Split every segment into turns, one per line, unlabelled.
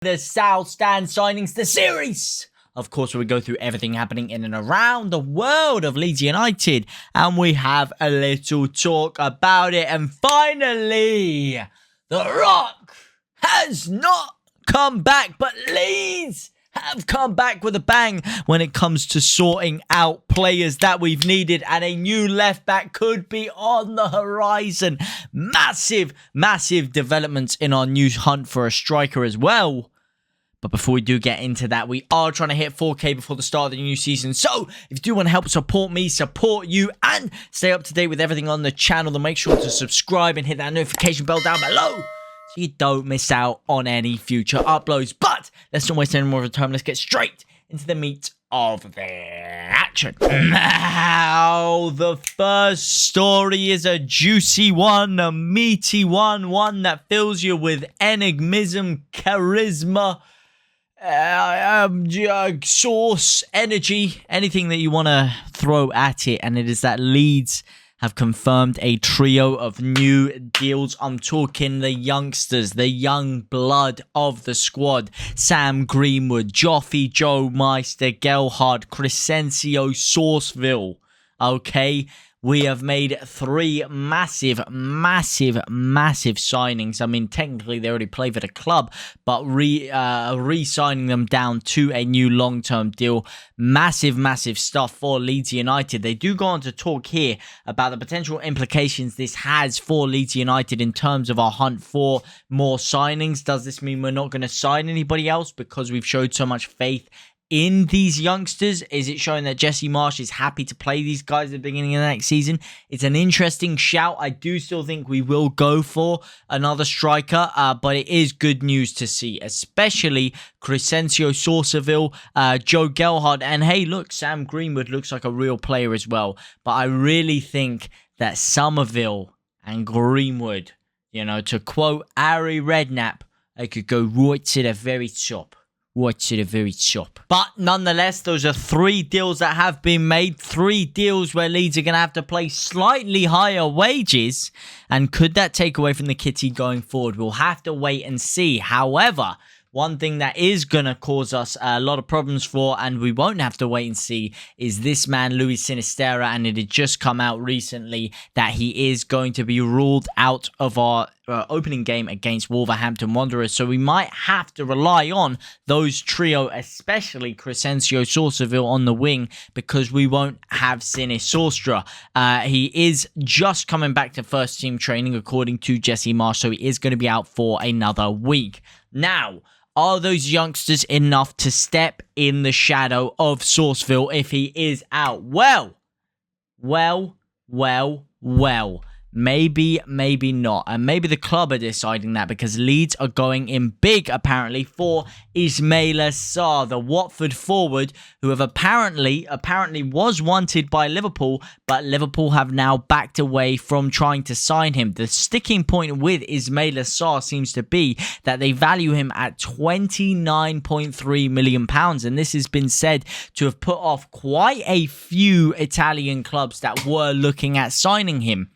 The South Stand signings, the series. Of course, we go through everything happening in and around the world of Leeds United, and we have a little talk about it. And finally, The Rock has not come back, but Leeds have come back with a bang when it comes to sorting out players that we've needed, and a new left back could be on the horizon. Massive developments in our new hunt for a striker as well. But before we do get into that, we are trying to hit 4K before the start of the new season. So if you do want to help support me, support you, and stay up to date with everything on the channel, then make sure to subscribe and hit that notification bell down below so you don't miss out on any future uploads. But let's not waste any more of the time. Let's get straight into the meat of the action. Now, the first story is a juicy one, a meaty one that fills you with enigmism, charisma, sauce, energy, anything that you want to throw at it. And it is that Leeds have confirmed a trio of new deals. I'm talking the youngsters, the young blood of the squad. Sam Greenwood, Joffy, Joe Meister, Gelhardt, Crescencio, Sourceville. Okay, we have made three massive signings. I mean, technically they already play for the club, but re-signing them down to a new long-term deal. Massive stuff for Leeds United. They do go on to talk here about the potential implications this has for Leeds United in terms of our hunt for more signings. Does this mean we're not going to sign anybody else because we've showed so much faith in these youngsters? Is it showing that Jesse Marsch is happy to play these guys at the beginning of the next season? It's an interesting shout. I do still think we will go for another striker, but it is good news to see, especially Crescencio, Sourceville, Joe Gelhardt, and hey, look, Sam Greenwood looks like a real player as well. But I really think that Somerville and Greenwood, you know, to quote Ari Redknapp, they could go right to the very top. But nonetheless, those are three deals that have been made. Three deals where Leeds are going to have to play slightly higher wages. And could that take away from the kitty going forward? We'll have to wait and see. However, one thing that is going to cause us a lot of problems for, and we won't have to wait and see, is this man, Luis Sinisterra. And it had just come out recently that he is going to be ruled out of our opening game against Wolverhampton Wanderers. So we might have to rely on those trio, especially Crescencio, Sourceville on the wing, because we won't have Sinisterra. He is just coming back to first team training, according to Jesse Marsch. So he is going to be out for another week. Now, are those youngsters enough to step in the shadow of Sourceville if he is out? Well. Maybe not. And maybe the club are deciding that, because Leeds are going in big, apparently, for Ismaila Sarr, the Watford forward, who have apparently was wanted by Liverpool, but Liverpool have now backed away from trying to sign him. The sticking point with Ismaila Sarr seems to be that they value him at £29.3 million. And this has been said to have put off quite a few Italian clubs that were looking at signing him.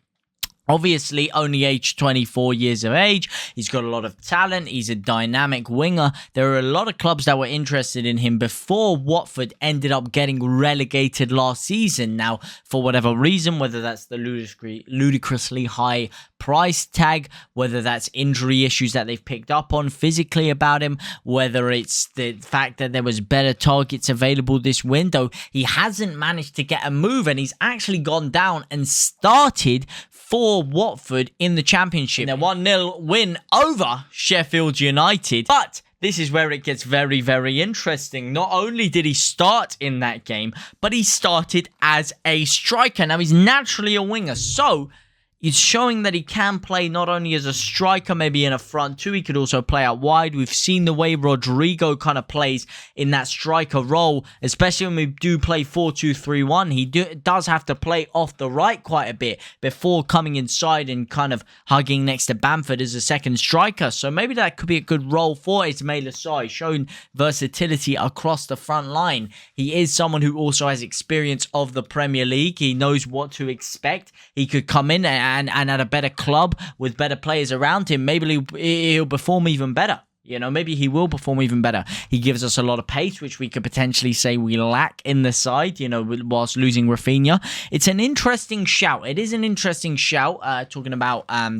Obviously, only aged 24 years of age. He's got a lot of talent. He's a dynamic winger. There are a lot of clubs that were interested in him before Watford ended up getting relegated last season. Now, for whatever reason, whether that's the ludicrously high price tag, whether that's injury issues that they've picked up on physically about him, whether it's the fact that there was better targets available this window, he hasn't managed to get a move, and he's actually gone down and started for Watford in the Championship. A 1-0 win over Sheffield United. But this is where it gets very interesting. Not only did he start in that game, but he started as a striker. Now, he's naturally a winger, so he's showing that he can play not only as a striker, maybe in a front two, he could also play out wide. We've seen the way Rodrigo kind of plays in that striker role, especially when we do play 4-2-3-1. He does have to play off the right quite a bit before coming inside and kind of hugging next to Bamford as a second striker. So maybe that could be a good role for Ismaila Sarr. He's shown versatility across the front line. He is someone who also has experience of the Premier League. He knows what to expect. He could come in and at a better club with better players around him, maybe he'll perform even better. You know, maybe he will perform even better. He gives us a lot of pace, which we could potentially say we lack in the side, you know, whilst losing Rafinha. It's an interesting shout. It is an interesting shout, talking about Ismaila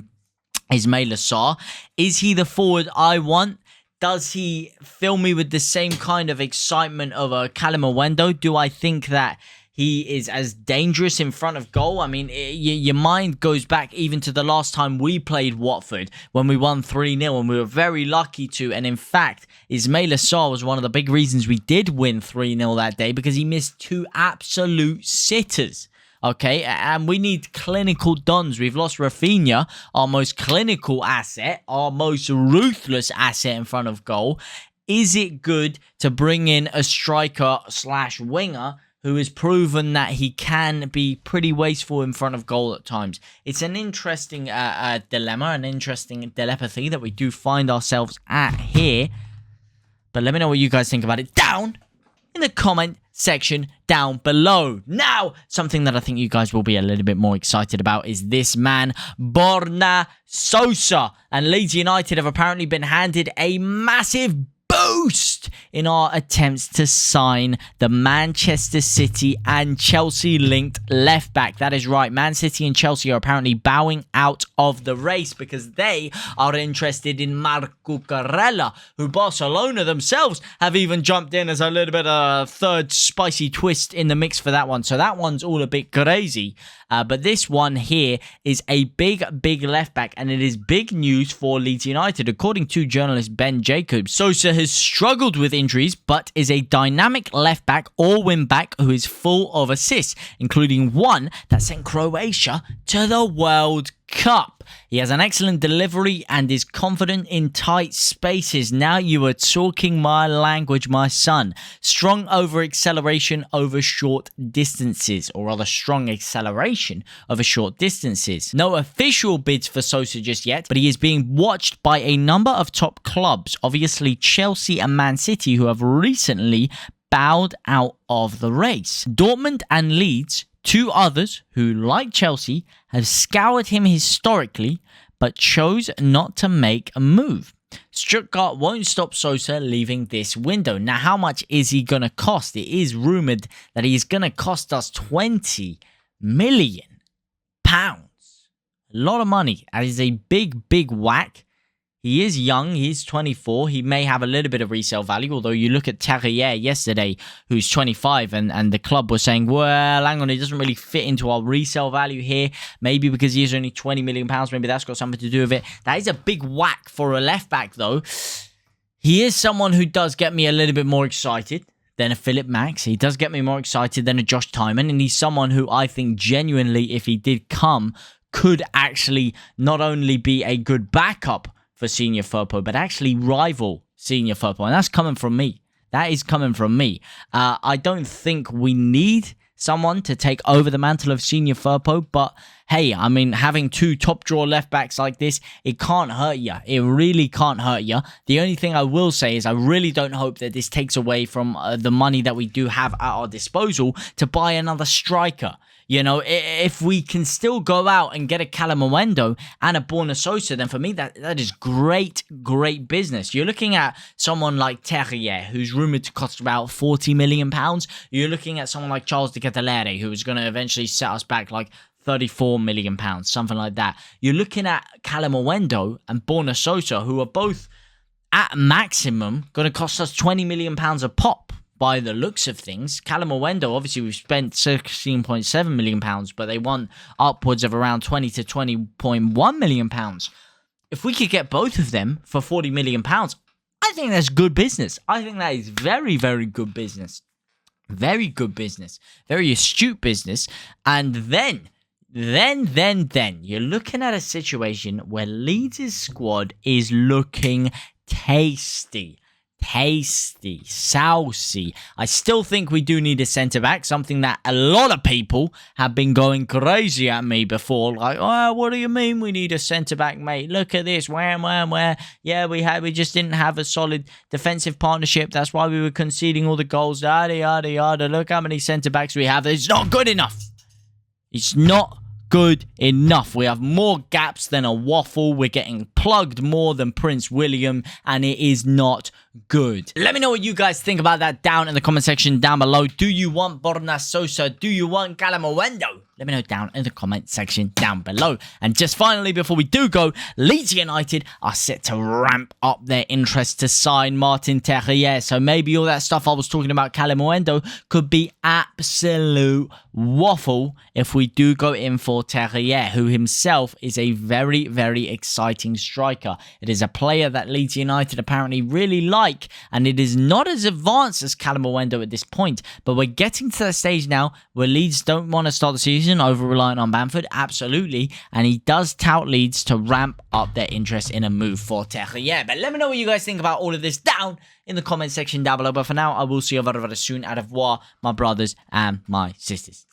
Sarr. Is he the forward I want? Does he fill me with the same kind of excitement of a Calamawendo? Do I think that he is as dangerous in front of goal? I mean, your mind goes back even to the last time we played Watford when we won 3-0 and we were very lucky to. And in fact, Ismaila Sarr was one of the big reasons we did win 3-0 that day because he missed 2 absolute sitters. Okay, and we need clinical dons. We've lost Rafinha, our most clinical asset, our most ruthless asset in front of goal. Is it good to bring in a striker/winger who has proven that he can be pretty wasteful in front of goal at times? It's an interesting dilemma, an interesting telepathy that we do find ourselves at here. But let me know what you guys think about it down in the comment section down below. Now, something that I think you guys will be a little bit more excited about is this man, Borna Sosa. And Leeds United have apparently been handed a massive boost in our attempts to sign the Manchester City and Chelsea linked left back. That is right, Man City and Chelsea are apparently bowing out of the race because they are interested in Marco Corella, who Barcelona themselves have even jumped in as a little bit of a third spicy twist in the mix for that one. So that one's all a bit crazy. But this one here is a big left back, and it is big news for Leeds United. According to journalist Ben Jacobs, Sosa has struggled with injuries, but is a dynamic left back or wing back who is full of assists, including one that sent Croatia to the World Cup. He has an excellent delivery and is confident in tight spaces. Now you are talking my language, my son. Strong over acceleration over short distances, or rather strong acceleration over short distances. No official bids for Sosa just yet, but he is being watched by a number of top clubs, obviously Chelsea and Man City, who have recently bowed out of the race. Dortmund and Leeds, 2 others who, like Chelsea, have scoured him historically but chose not to make a move. Stuttgart won't stop Sosa leaving this window. Now, how much is he going to cost? It is rumoured that he's going to cost us £20 million. A lot of money. That is a big whack. He is young. He's 24. He may have a little bit of resale value, although you look at Terrier yesterday, who's 25, and the club was saying, well, hang on, he doesn't really fit into our resale value here. Maybe because he is only £20 million. Maybe that's got something to do with it. That is a big whack for a left back, though. He is someone who does get me a little bit more excited than a Philipp Max. He does get me more excited than a Josh Tymon, and he's someone who I think genuinely, if he did come, could actually not only be a good backup for Senior Firpo, but actually rival Senior Firpo. And that's coming from me. That is coming from me. I don't think we need someone to take over the mantle of Senior Firpo, but hey, I mean, having 2 top draw left backs like this, it can't hurt you. It really can't hurt you. The only thing I will say is I really don't hope that this takes away from the money that we do have at our disposal to buy another striker. You know, if we can still go out and get a Calamawendo and a Borna Sosa, then for me, that is great business. You're looking at someone like Terrier, who's rumoured to cost about £40 million. You're looking at someone like Charles de Ketelaere, who is going to eventually set us back like £34 million, something like that. You're looking at Calamawendo and Borna Sosa, who are both at maximum going to cost us £20 million a pop. By the looks of things, Calamawendo, obviously we've spent £16.7 million, but they want upwards of around £20 to £20.1 million. If we could get both of them for £40 million, I think that's good business. I think that is very good business. Very good business. Very astute business. And then you're looking at a situation where Leeds' squad is looking tasty, saucy. I still think we do need a centre-back, something that a lot of people have been going crazy at me before. Like, oh, what do you mean we need a centre-back, mate? Look at this, where. Yeah, we just didn't have a solid defensive partnership. That's why we were conceding all the goals. Yada. Look how many centre-backs we have. It's not good enough. It's not good enough. We have more gaps than a waffle. We're getting plugged more than Prince William, and it is not good. Let me know what you guys think about that down in the comment section down below. Do you want Borna Sosa? Do you want Calamawendo? Let me know down in the comment section down below. And just finally, before we do go, Leeds United are set to ramp up their interest to sign Martin Terrier. So maybe all that stuff I was talking about Calamawendo could be absolute waffle if we do go in for Terrier, who himself is a very, very exciting striker. It is a player that Leeds United apparently really like, and it is not as advanced as Calamawendo at this point, but we're getting to the stage now where Leeds don't want to start the season over-reliant on Bamford, absolutely, and he does tout Leeds to ramp up their interest in a move for Terrier. But let me know what you guys think about all of this down in the comment section down below. But for now, I will see you very, very soon. Au revoir, my brothers and my sisters.